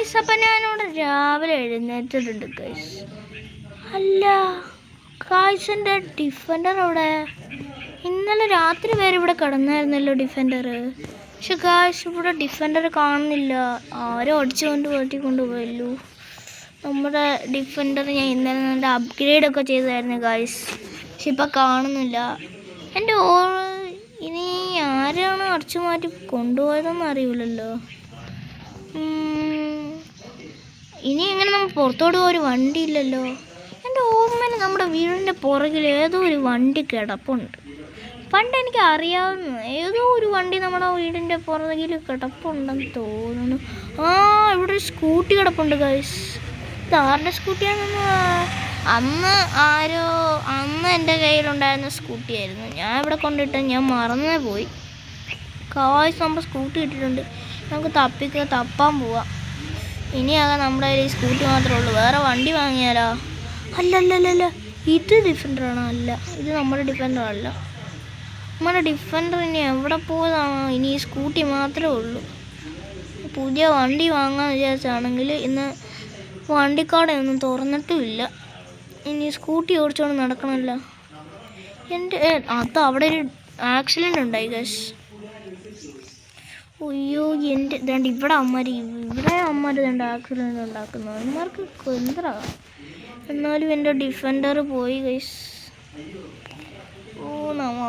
Guys അപ്പം ഞാനിവിടെ രാവിലെ എഴുന്നേറ്റിട്ടുണ്ട് ഗൈസ്. അല്ല ഗൈസ്, എൻ്റെ ഡിഫൻഡർ അവിടെ ഇന്നലെ രാത്രി വരെ ഇവിടെ കിടന്നായിരുന്നല്ലോ ഡിഫൻഡർ. പക്ഷെ ഗൈസ് ഇവിടെ ഡിഫൻഡർ കാണുന്നില്ല. ആരോ അടിച്ചുകൊണ്ട് കൊണ്ടുപോയല്ലോ നമ്മുടെ ഡിഫൻഡർ. ഞാൻ ഇന്നലെ നല്ല അപ്ഗ്രേഡൊക്കെ ചെയ്തായിരുന്നു ഗൈസ്, പക്ഷെ ഇപ്പം കാണുന്നില്ല. എൻ്റെ ഇനി ആരാണ് അടിച്ചു മാറ്റി കൊണ്ടുപോയതെന്ന് അറിയില്ലല്ലോ. ഇനി എങ്ങനെ നമ്മൾ പുറത്തോട്ട് പോയ ഒരു വണ്ടി ഇല്ലല്ലോ. എൻ്റെ ഓർമ്മയിൽ നമ്മുടെ വീടിൻ്റെ പുറകിൽ ഏതോ ഒരു വണ്ടി കിടപ്പുണ്ട്. പണ്ട് എനിക്ക് അറിയാവുന്ന ഏതോ ഒരു വണ്ടി നമ്മുടെ വീടിൻ്റെ പുറകിൽ കിടപ്പുണ്ടെന്ന് തോന്നുന്നു. ഇവിടെ ഒരു സ്കൂട്ടി കിടപ്പുണ്ട് ഗൈസ്. ഇതാരുടെ സ്കൂട്ടിയാണെന്ന് അന്ന് എൻ്റെ കയ്യിലുണ്ടായിരുന്ന സ്കൂട്ടിയായിരുന്നു. ഞാൻ ഇവിടെ കൊണ്ടിട്ട് ഞാൻ മറന്നേ പോയി. ഗൈസ് നമ്മൾ സ്കൂട്ടി ഇട്ടിട്ടുണ്ട്. നമുക്ക് തപ്പാൻ പോവാം. ഇനിയാകെ നമ്മുടെ കയ്യിൽ ഈ സ്കൂട്ടി മാത്രമേ ഉള്ളൂ. വേറെ വണ്ടി വാങ്ങിയാലോ? അല്ല ഇത് ഡിഫൻഡറാണോ? അല്ല, ഇത് നമ്മുടെ ഡിഫൻഡറല്ല. നമ്മുടെ ഡിഫൻഡർ ഇനി എവിടെ പോയതാണോ? ഇനി ഈ സ്കൂട്ടി മാത്രമേ ഉള്ളൂ. പുതിയ വണ്ടി വാങ്ങാൻ വിചാരിച്ചാണെങ്കിൽ ഇന്ന് വണ്ടിക്കാടൊന്നും തുറന്നിട്ടുമില്ല. ഇനി സ്കൂട്ടി ഓടിച്ചോണ്ട് നടക്കണമല്ലോ. അവിടെ ഒരു ആക്സിഡൻ്റ് ഉണ്ടായി ഗൈസ്. അയ്യോ ഇവിടെ അമ്മമാർ ആക്സിഡൻ്റ് ഉണ്ടാക്കുന്നു. അമ്മമാർക്ക് എന്താ? എന്നാലും എൻ്റെ ഡിഫൻഡർ പോയി ഗൈസ്.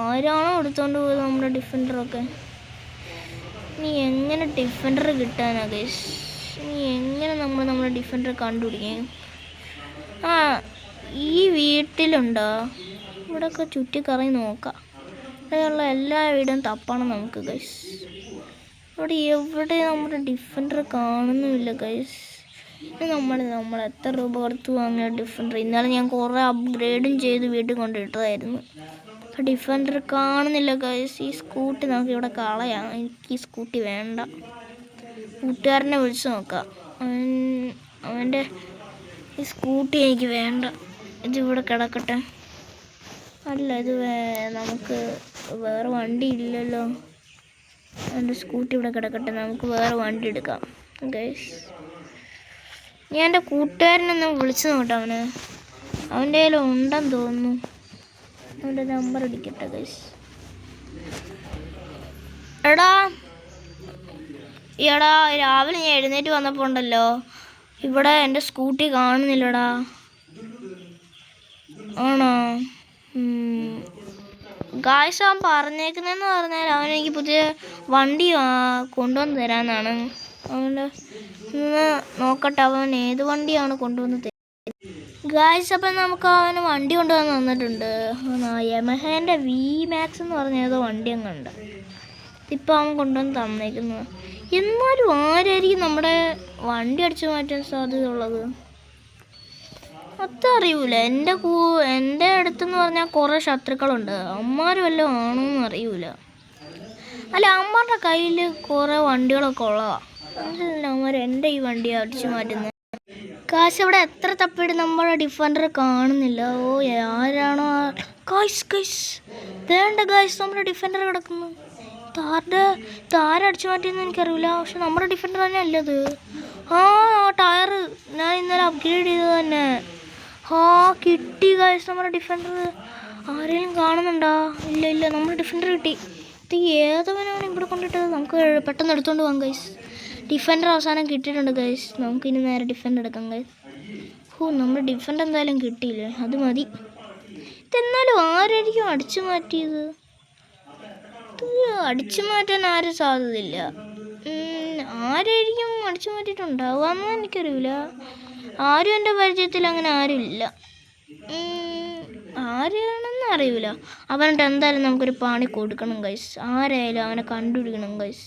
ആരാണോ എടുത്തോണ്ട് പോയത് നമ്മുടെ ഡിഫൻഡറൊക്കെ? ഇനി എങ്ങനെ ഡിഫൻഡർ കിട്ടാനാ ഗൈസ്? ഇനി എങ്ങനെ നമ്മുടെ ഡിഫൻഡർ കണ്ടുപിടിക്കും? ഈ വീട്ടിലുണ്ടോ? ഇവിടെയൊക്കെ ചുറ്റിക്കറങ്ങി നോക്കാം. ഇവിടെയുള്ള എല്ലാ വീടും തപ്പണം നമുക്ക് ഗൈസ്. എവിടെ നമ്മുടെ ഡിഫൻഡർ കാണുന്നുമില്ല ഗൈസ്. നമ്മൾ എത്ര രൂപ കൊടുത്ത് വാങ്ങിയ ഡിഫൻഡർ? ഇന്നലെ ഞാൻ കുറേ അപ്ഗ്രേഡും ചെയ്ത് വീട്ടിൽ കൊണ്ടിട്ടതായിരുന്നു. ഡിഫൻഡർ കാണുന്നില്ല ഗൈസ്. ഈ സ്കൂട്ടി നമുക്ക് ഇവിടെ കളയാം. എനിക്ക് ഈ സ്കൂട്ടി വേണ്ട. കൂട്ടുകാരനെ വിളിച്ച് നോക്കാം. അവൻ്റെ ഈ സ്കൂട്ടി എനിക്ക് വേണ്ട. ഇതിവിടെ കിടക്കട്ടെ. അല്ല, നമുക്ക് വേറെ വണ്ടി ഇല്ലല്ലോ. എൻ്റെ സ്കൂട്ടി ഇവിടെ കിടക്കട്ടെ. നമുക്ക് വേറെ വണ്ടി എടുക്കാം ഗൈസ്. ഞാൻ എൻ്റെ കൂട്ടുകാരനൊന്ന് വിളിച്ച് നോട്ടെ. അവൻ്റെ കയ്യിൽ ഉണ്ടെന്ന് തോന്നുന്നു. അവൻ്റെ നമ്പർ അടിക്കട്ടെ ഗൈസ്. എടാ രാവിലെ ഞാൻ എഴുന്നേറ്റ് വന്നപ്പോൾ ഉണ്ടല്ലോ, ഇവിടെ എൻ്റെ സ്കൂട്ടി കാണുന്നില്ലടാ. ആണോ? ഗായ്സ്, അവൻ പറഞ്ഞേക്കുന്നതെന്ന് പറഞ്ഞാൽ അവനെനിക്ക് പുതിയ വണ്ടി കൊണ്ടുവന്ന് തരാമെന്നാണ്. നോക്കട്ടെ അവൻ ഏത് വണ്ടിയാണ് കൊണ്ടുവന്ന് തരുന്നത്. ഗായ്സ്, അപ്പം നമുക്ക് അവന് വണ്ടി കൊണ്ടുവന്ന് തന്നിട്ടുണ്ട്. യമഹേൻ്റെ VMAX എന്ന് പറഞ്ഞ ഏതോ വണ്ടി അങ്ങുണ്ട്. ഇപ്പം അവൻ കൊണ്ടുവന്ന് തന്നേക്കുന്നത്. എന്നാലും ആരായിരിക്കും നമ്മുടെ വണ്ടി അടിച്ചു മാറ്റാൻ സാധ്യതയുള്ളത്? അതറിയൂല. എൻ്റെ അടുത്തെന്ന് പറഞ്ഞാൽ കുറേ ശത്രുക്കളുണ്ട്. അമ്മമാർ വല്ലതും ആണോന്നും അറിയൂല. അല്ല, അമ്മമാരുടെ കയ്യിൽ കുറേ വണ്ടികളൊക്കെ ഉള്ളതാണ്. അമ്മമാർ എൻ്റെ ഈ വണ്ടി അടിച്ചു മാറ്റുന്നത്. കാശ് ഇവിടെ എത്ര തപ്പിയിട്ട് നമ്മുടെ ഡിഫൻഡർ കാണുന്നില്ല. ആരാണോ? ഗൈസ് വേണ്ട ഗൈസ്, നമ്മുടെ ഡിഫൻഡർ കിടക്കുന്നു. താരടിച്ചു മാറ്റിയെന്ന് എനിക്കറിയില്ല. പക്ഷെ നമ്മുടെ ഡിഫൻഡർ തന്നെ അല്ലത്. ടയർ ഞാൻ ഇന്നലെ അപ്ഗ്രേഡ് ചെയ്തത് തന്നെ. കിട്ടി ഗൈസ് നമ്മുടെ ഡിഫൻഡർ. ആരെങ്കിലും കാണുന്നുണ്ടോ? ഇല്ല, നമ്മുടെ ഡിഫൻഡർ കിട്ടി. ഇത് ഏതവനാണ് ഇവിടെ കൊണ്ടിട്ടത്? നമുക്ക് പെട്ടെന്ന് എടുത്തുകൊണ്ട് പോകാം ഗൈസ്. ഡിഫൻഡർ അവസാനം കിട്ടിയിട്ടുണ്ട് ഗൈസ്. നമുക്കിനി നേരെ ഡിഫൻഡർ എടുക്കാം ഗൈസ്. നമ്മുടെ ഡിഫൻഡർ എന്തായാലും കിട്ടിയില്ലേ, അത് മതി. ഇതെന്നാലും ആരായിരിക്കും അടിച്ചു മാറ്റിയത്? അടിച്ചു മാറ്റാൻ ആരും സാധ്യതയില്ല. ആരായിരിക്കും അടിച്ചു മാറ്റിയിട്ടുണ്ടാവുകയെന്ന് എനിക്കറിയില്ല. ആരും എൻ്റെ പരിചയത്തിൽ അങ്ങനെ ആരും ഇല്ല. ആരാണെന്ന് അറിയില്ല. അവനുണ്ട് എന്തായാലും നമുക്കൊരു പണി കൊടുക്കണം ഗൈസ്. ആരായാലും അവനെ കണ്ടുപിടിക്കണം ഗൈസ്.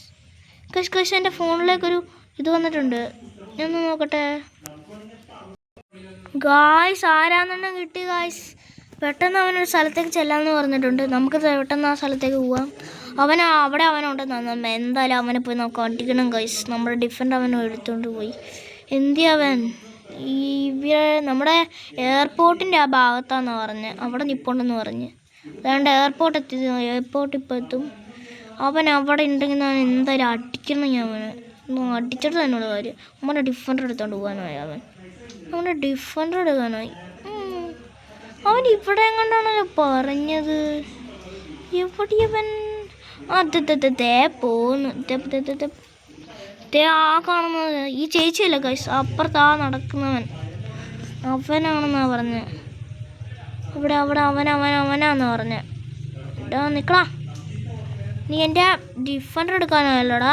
ഗൈസ് എൻ്റെ ഫോണിലേക്കൊരു ഇത് വന്നിട്ടുണ്ട്. ഞാൻ നോക്കട്ടെ. ഗായ്സ്, ആരാന്നുണ്ടെങ്കിൽ കിട്ടി ഗായ്സ്. പെട്ടെന്ന് അവനൊരു സ്ഥലത്തേക്ക് ചെല്ലാമെന്ന് പറഞ്ഞിട്ടുണ്ട്. നമുക്ക് പെട്ടെന്ന് ആ സ്ഥലത്തേക്ക് പോവാം. അവിടെ അവനുണ്ടെന്ന് എന്തായാലും അവനെ പോയി നമുക്ക് അടിക്കണം ഗൈസ്. നമ്മുടെ ഡിഫൻഡർ അവനെ എടുത്തുകൊണ്ട് പോയി. അവൻ നമ്മുടെ എയർപോർട്ടിൻ്റെ ആ ഭാഗത്താണെന്ന് പറഞ്ഞ് അവിടെ നിൽപ്പുണ്ടെന്ന് പറഞ്ഞ്. അതുകൊണ്ട് എയർപോർട്ട് ഇപ്പോൾ എത്തും. അവൻ അവിടെ ഉണ്ടെങ്കിൽ ഞാൻ എന്തായാലും അടിക്കണം. അവന് അടിച്ചിട്ട് തന്നെയുള്ള കാര്യം. നമ്മുടെ ഡിഫൻഡർ എടുത്തോണ്ട് പോകാനായി നമ്മുടെ ഡിഫൻഡർ എടുക്കാനായി. അവൻ ഇവിടെ എങ്ങാണ്ടാണല്ലോ പറഞ്ഞത്. എവിടെയവൻ? തേ പോന്നു. ആ കാണുന്നത് ഈ ചേച്ചിയല്ല ഗൈസ്, അപ്പുറത്താ നടക്കുന്നവൻ അവനാണെന്നാ പറഞ്ഞത്. ഇവിടെ അവനാന്നാ പറഞ്ഞത്. എടാ നിക്കടാ, നീ എൻ്റെ ഡിഫൻഡർ എടുക്കാനല്ലോടാ,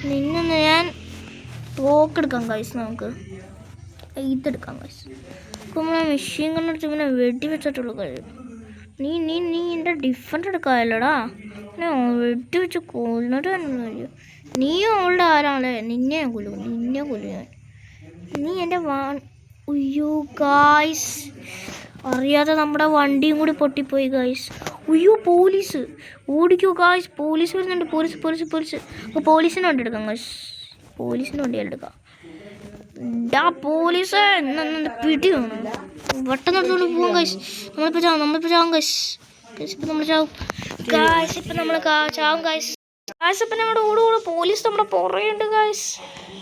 നിന്നൊന്ന് ഞാൻ തോക്കെടുക്കാം ഗൈസ്. നമുക്ക് ഇതെടുക്കാം ഗൈസ്. ഇപ്പം നമ്മളെ മെഷീൻ കണ്ടെടുത്ത് ഇങ്ങനെ വെടി വെച്ചിട്ടുള്ളൂ കഴിയും. നീ എൻ്റെ ഡിഫൻഡർ എടുക്കാമല്ലോടാ, വെടി വെച്ച് കൊല്ലിട്ട് തന്നെ. നീയും അവളുടെ ആരാണല്ലേ, നിന്നെ കൊല്ലും ഞാൻ. നീ എൻ്റെ അയ്യോ ഗായ്സ്, അറിയാതെ നമ്മുടെ വണ്ടിയും കൂടി പൊട്ടിപ്പോയി ഗായ്സ്. അയ്യോ പോലീസ്, ഓടിക്കോ ഗായ്സ്, പോലീസ് വരുന്നുണ്ട്. പോലീസ്. അപ്പോൾ പോലീസിന് വണ്ടി എടുക്കാം ഗായ്സ്, പോലീസിന് വണ്ടിയെടുക്കാം. പോലീസ് പിടി വേണം, പെട്ടെന്ന് എടുത്തോണ്ട് പോകാം ഗൈസ്. നമ്മളിപ്പോൾ ചാവും ഗൈസ്. ഇപ്പം നമ്മൾ ചാവും ഗൈസ്. അപ്പം നമ്മുടെ കൂടെ പോലീസ് നമ്മുടെ പുറയുണ്ട് ഗൈസ്.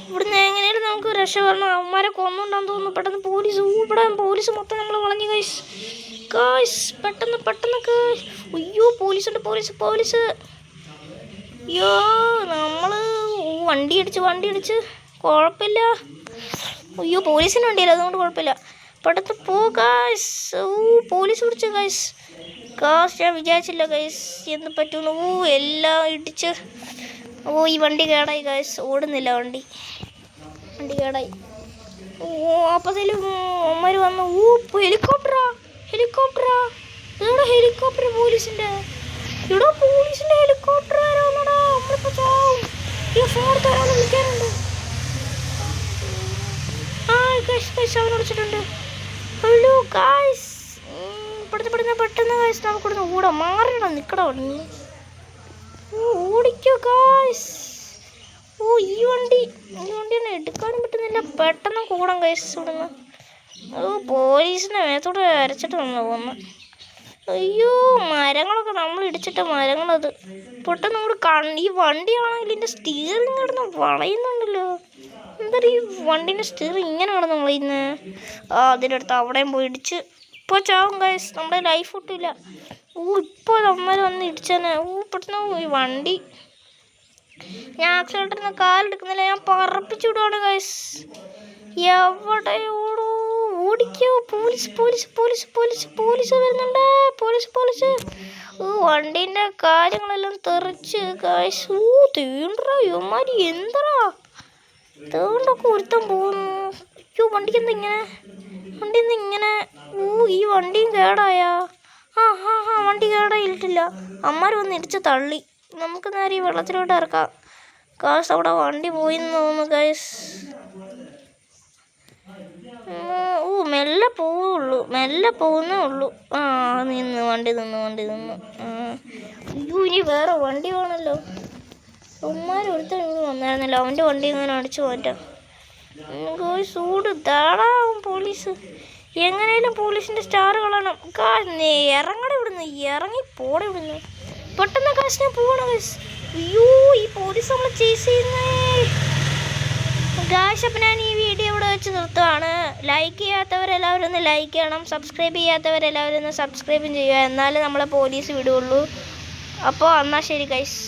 ഇവിടുന്ന് എങ്ങനെയാലും നമുക്ക് രക്ഷപ്പെടണം. അവന്മാരെ കൊന്നുണ്ടാന്ന് തോന്നുന്നു. പെട്ടെന്ന് പോലീസ് മൊത്തം നമ്മൾ വളഞ്ഞു ഗൈസ്. പെട്ടെന്ന് അയ്യോ പോലീസുണ്ട്. അയ്യോ നമ്മൾ വണ്ടി അടിച്ച് കുഴപ്പമില്ല. അയ്യോ പോലീസിന് വണ്ടിയില്ല, അതുകൊണ്ട് കുഴപ്പമില്ല. പെട്ടെന്ന് പോ ഗൈസ്. പോലീസ് പിടിച്ചു ഗൈസ്. ഞാൻ വിചാരിച്ചില്ല ഗൈസ് എന്ത് പറ്റുന്നു. എല്ലാം ഇടിച്ച് ഈ വണ്ടി കേടായി ഗൈസ്. ഓടുന്നില്ല വണ്ടി കേടായി. അപ്പത്തേലും അമ്മമാർ വന്നു. ഹെലികോപ്റ്ററാ ഹെലികോപ്റ്റർ പോലീസിൻ്റെ ഹെലികോപ്റ്റർ ആരാന്നടാ. നമ്മളിപ്പോൾ ചാവും. ഈ ഫോൺ തരാന്ന് വിളിക്കാനുണ്ട്. അവൻ വിളിച്ചിട്ടുണ്ട്. ഹലോ ഗായ്സ്, പെട്ടെന്ന് ഗായ്സ് നമുക്കിവിടുന്ന് ഓടാം. മാറണം, നിൽക്കട നീ. ഓടിക്കോ ഗായ്സ്. ഈ വണ്ടിയൊന്നും എടുക്കാനും പറ്റുന്നില്ല. പെട്ടെന്ന് കൂടാം ഗായ്സ് ഇവിടുന്ന്. പോലീസിൻ്റെ മേത്തോട്ട് അരച്ചിട്ട് നമ്മൾ പോകുന്നു. അയ്യോ മരങ്ങളൊക്കെ നമ്മൾ ഇടിച്ചിട്ട മരങ്ങളത്. പെട്ടെന്ന് നമ്മൾ ഈ വണ്ടിയാണെങ്കിൽ ഇതിൻ്റെ സ്റ്റീറിങ് കിടന്ന് വളയുന്നുണ്ടല്ലോ. എന്താ ഈ വണ്ടീൻ്റെ സ്റ്റിയറിങ് ഇങ്ങനെ കിടന്ന് വളയുന്നത്. അതിൻ്റെ അടുത്ത് അവിടെയും പോയി ഇടിച്ച് ഇപ്പോൾ ചാവും ഗൈസ്. നമ്മുടെ ലൈഫ് ഒട്ടില്ല. ഇപ്പോൾ നമ്മൾ വന്ന് ഇടിച്ചതന്നെ. പെട്ടെന്ന് ഈ വണ്ടി ഞാൻ ആക്സിഡൻറ്റിൽ കാലെടുക്കുന്നില്ല, ഞാൻ പറപ്പിച്ചു വിടുവാണ് ഗൈസ്. എവിടെ ഓടിക്കോ. പോലീസ് വരുന്നുണ്ട്. പോലീസ് വണ്ടീൻ്റെ കാര്യങ്ങളെല്ലാം തെറിച്ച് ഗൈസ്. തീണ്ടറാ യുമാരി എന്തറാ തേണ്ടൊക്കെ ഒരുത്തം പോകുന്നു. അയ്യോ വണ്ടിന്ന് ഇങ്ങനെ ഈ വണ്ടിയും കേടായാ. വണ്ടി കേടായിട്ടില്ല. അമ്മമാർ വന്ന് ഇടിച്ച് തള്ളി. നമുക്ക് നേരെ ഈ വെള്ളത്തിലോട്ട് ഇറക്കാം. കാശ് അവിടെ വണ്ടി പോയിന്ന് തോന്നുന്നു ഗൈസ്. മെല്ലെ പോകുന്നേ ഉള്ളൂ. വണ്ടി നിന്ന്. അയ്യോ ഇനി വേറെ വണ്ടി വേണമല്ലോ. ഒരുത്തൻ വന്നായിരുന്നല്ലോ, അവൻ്റെ വണ്ടി ഇങ്ങനെ അടിച്ചു മാറ്റാം. സൂട് താടാവും പോലീസ്. എങ്ങനെയാലും പോലീസിൻ്റെ സ്റ്റാർ കളയണം. ഇറങ്ങടെ ഇവിടുന്ന്, ഇറങ്ങിപ്പോടെ ഇവിടുന്ന്. പെട്ടെന്ന് കാശ് ഞാൻ പോകണം ഗൈസ്. അയ്യോ ഈ പോലീസ് നമ്മളെ ചേസ് ചെയ്യുന്നേ ഗൈസ്. അപ്പം ഞാൻ ഈ വീഡിയോ ഇവിടെ വെച്ച് നിർത്തുവാണ്. ലൈക്ക് ചെയ്യാത്തവരെല്ലാവരും ഒന്ന് ലൈക്ക് ചെയ്യണം. സബ്സ്ക്രൈബ് ചെയ്യാത്തവരെല്ലാവരും ഒന്ന് സബ്സ്ക്രൈബും ചെയ്യുക. എന്നാലേ നമ്മളെ പോലീസ് വിടുകയുള്ളൂ. അപ്പോൾ എന്നാൽ ശരി ഗൈസ്.